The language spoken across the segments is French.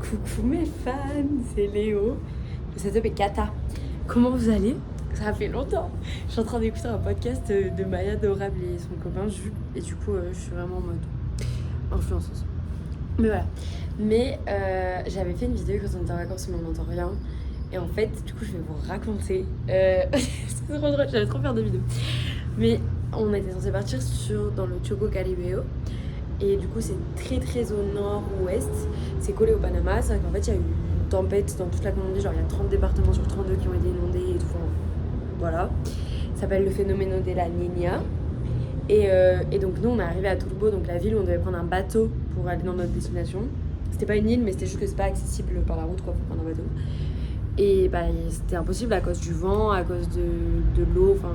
Coucou mes fans, c'est Léo. Le setup est cata. Comment vous allez? Ça fait longtemps. Je suis en train d'écouter un podcast de Maya Adorable et son copain Jules. Et du coup, je suis vraiment en mode influenceuse. Mais voilà. Mais j'avais fait une vidéo quand on était en vacances, mais on n'entend rien. Et en fait, du coup, je vais vous raconter. C'est trop drôle, j'allais trop faire de vidéos. Mais on était censé partir dans le Choco Caribeo. Et du coup, c'est très très au nord-ouest. C'est collé au Panama. C'est vrai qu'en fait, il y a eu une tempête dans toute la Colombie. Genre, il y a 30 départements sur 32 qui ont été inondés et tout. Enfin, voilà. Ça s'appelle le phénomène de la Niña. Et donc, nous, on est arrivé à Turbo, donc la ville où on devait prendre un bateau pour aller dans notre destination. C'était pas une île, mais c'était juste que c'est pas accessible par la route, quoi. Faut prendre un bateau. Et bah, c'était impossible à cause du vent, à cause de l'eau. Enfin,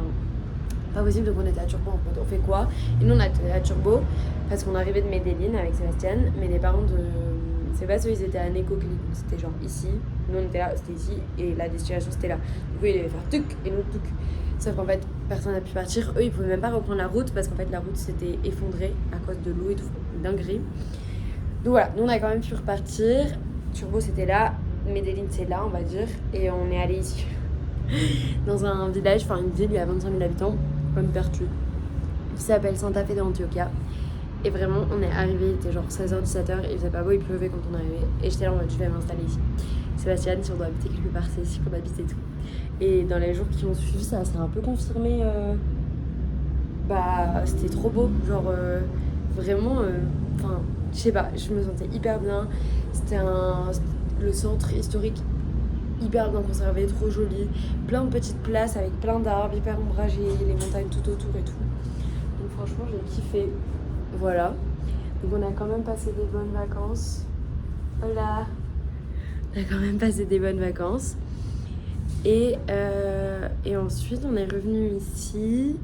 pas possible, donc on était à Turbo en fait. On fait quoi? Et nous, on était à Turbo parce qu'on arrivait de Medellín avec Sébastien, mais les parents de Sébastien, ils étaient à Necoclí, c'était genre ici. Nous, on était là, c'était ici, et la destination, c'était là. Du coup, ils devaient faire tuc et nous tuc. Sauf qu'en fait, personne n'a pu partir. Eux, ils pouvaient même pas reprendre la route parce qu'en fait, la route s'était effondrée à cause de l'eau et tout. Une dinguerie. Donc voilà, nous, on a quand même pu repartir. Turbo, c'était là. Medellín, c'est là, on va dire. Et on est allé ici. Dans un village, enfin une ville, il y a 25 000 habitants, comme Pertu, qui s'appelle Santa Fe de Antioquia. Et vraiment, on est arrivé, il était genre 16h, 17h, il faisait pas beau, il pleuvait quand on est arrivé. Et j'étais là en mode, je vais m'installer ici. Sébastien, si on doit habiter quelque part, c'est ici qu'on habite et tout. Et dans les jours qui ont suivi, ça s'est un peu confirmé. C'était trop beau. Genre, vraiment, enfin, je sais pas, je me sentais hyper bien. C'était le centre historique hyper bien conservé, trop joli, plein de petites places avec plein d'arbres, hyper ombragés, les montagnes tout autour et tout. Donc franchement, j'ai kiffé. Voilà. Donc on a quand même passé des bonnes vacances. Voilà. On a quand même passé des bonnes vacances. Et ensuite, on est revenu ici.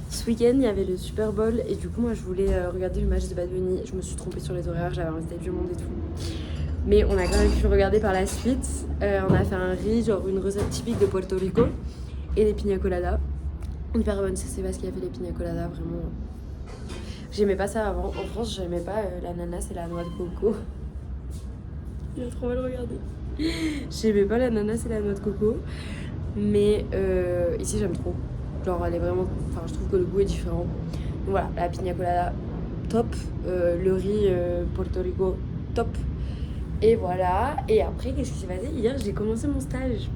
Ce week-end, il y avait le Super Bowl et du coup, moi, je voulais regarder le match de Bad Bunny. Je me suis trompée sur les horaires, j'avais invité du monde et tout. Mais on a quand même pu le regarder par la suite. On a fait un riz, genre une recette typique de Puerto Rico. Et des pina coladas. Hyper bonne, c'est Sébastien qui a fait les pina coladas, vraiment. J'aimais pas ça avant. En France, j'aimais pas l'ananas et la noix de coco. Il a trop mal regardé. J'aimais pas l'ananas et la noix de coco. Mais ici, j'aime trop. Genre, elle est vraiment... Enfin, je trouve que le goût est différent. Donc voilà, la pina colada, top. Le riz Puerto Rico, top. Et voilà, et après, qu'est-ce qui s'est passé? Hier, j'ai commencé mon stage.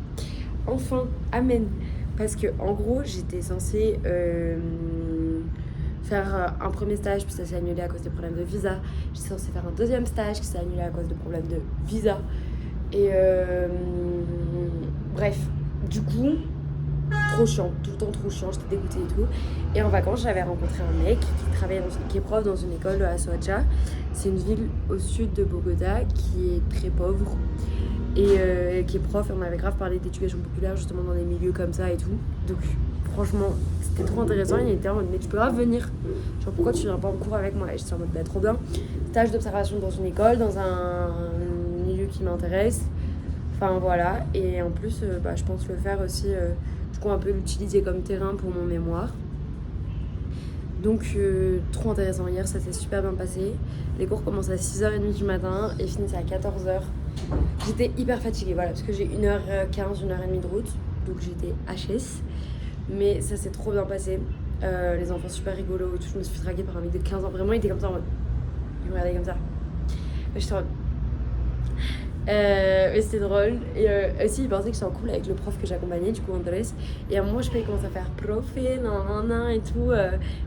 Enfin, amen. Parce que en gros, j'étais censée faire un premier stage, puis ça s'est annulé à cause des problèmes de visa. J'étais censée faire un deuxième stage qui s'est annulé à cause de problèmes de visa. Et bref, du coup, trop chiant, tout le temps trop chiant, j'étais dégoûtée et tout. Et en vacances, j'avais rencontré un mec qui est prof dans une école à Soacha. C'est une ville au sud de Bogota qui est très pauvre et qui est prof. Et on avait grave parlé d'éducation populaire justement dans des milieux comme ça et tout. Donc franchement, c'était trop intéressant. Il était en mode, mais tu peux grave venir. Genre, pourquoi tu viens pas en cours avec moi? Et j'étais en mode, bah trop bien. Stage d'observation dans une école, dans un milieu qui m'intéresse. Enfin voilà. Et en plus, je pense le faire aussi... Du coup, un peu l'utiliser comme terrain pour mon mémoire. Donc, trop intéressant. Hier, ça s'est super bien passé. Les cours commencent à 6h30 du matin et finissent à 14h. J'étais hyper fatiguée, voilà, parce que j'ai 1h15, 1h30 de route. Donc, j'étais HS. Mais ça s'est trop bien passé. Les enfants super rigolos et tout. Je me suis fait draguer par un mec de 15 ans. Vraiment, il était comme ça en mode... Il me regardait comme ça. J'étais en mode... mais c'était drôle. Et aussi, il pensait que j'étais en couple avec le prof que j'accompagnais, du coup, Andrés. Et à un moment, je sais pas, il commence à faire profé, nan, et tout.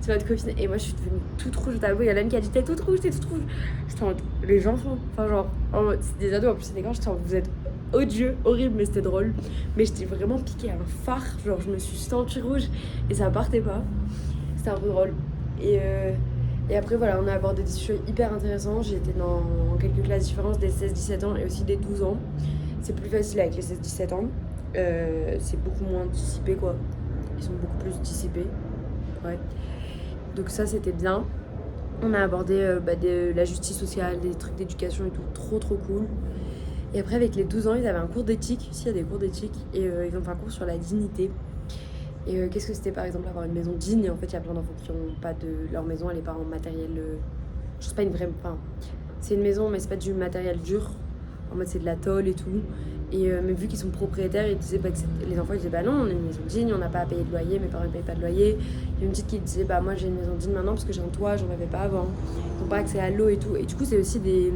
C'est votre copine. Et moi, je suis devenue toute rouge. Il y a l'âme qui a dit, t'es toute rouge. J'étais en mode, les enfants. Enfin, genre, en mode, c'est des ados, en plus, c'est des grands. J'étais en mode, vous êtes odieux, horrible, mais c'était drôle. Mais j'étais vraiment piquée à un phare. Genre, je me suis sentie rouge et ça partait pas. C'était un peu drôle. Et après, voilà, on a abordé des sujets hyper intéressants. J'ai été dans quelques classes différentes, des 16-17 ans et aussi des 12 ans. C'est plus facile avec les 16-17 ans. C'est beaucoup moins dissipé, quoi. Ils sont beaucoup plus dissipés. Ouais. Donc ça, c'était bien. On a abordé de la justice sociale, des trucs d'éducation et tout. Trop, trop cool. Et après, avec les 12 ans, ils avaient un cours d'éthique. Ici, il y a des cours d'éthique. Et ils ont fait un cours sur la dignité. Et qu'est-ce que c'était par exemple avoir une maison digne? Et en fait, il y a plein d'enfants qui n'ont pas de... Leur maison, elle n'est pas en matériel... Je sais pas, une vraie... Enfin, c'est une maison, mais c'est pas du matériel dur. en mode c'est de la tôle et tout. Et mais vu qu'ils sont propriétaires, ils disaient que les enfants ils disaient bah non, on est une maison digne, on n'a pas à payer de loyer, mes parents ne payent pas de loyer. Il y a une petite qui disait bah moi j'ai une maison digne maintenant parce que j'ai un toit, j'en avais pas avant. Ils n'ont pas accès à l'eau et tout. Et du coup c'est aussi des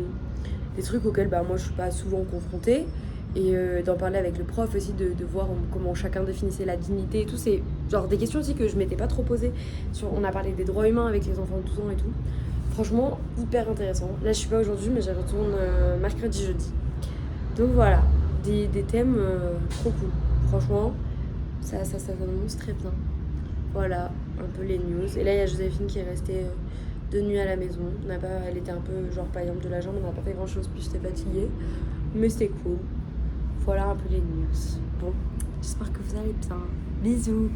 trucs auxquels bah moi je suis pas souvent confrontée. Et d'en parler avec le prof aussi, de voir comment chacun définissait la dignité et tout. C'est genre des questions aussi que je m'étais pas trop posées. On a parlé des droits humains avec les enfants de 12 ans et tout. Franchement, hyper intéressant. Là, je suis pas aujourd'hui, mais j'y retourne mercredi, jeudi. Donc voilà, des thèmes trop cool. Franchement, ça s'annonce très bien. Voilà, un peu les news. Et là, il y a Joséphine qui est restée 2 nuits à la maison. Elle était un peu genre par exemple de la jambe, on n'a pas fait grand chose, puis j'étais fatiguée. Mais c'était cool. Voilà un peu les news. Bon, j'espère que vous allez bien. Bisous.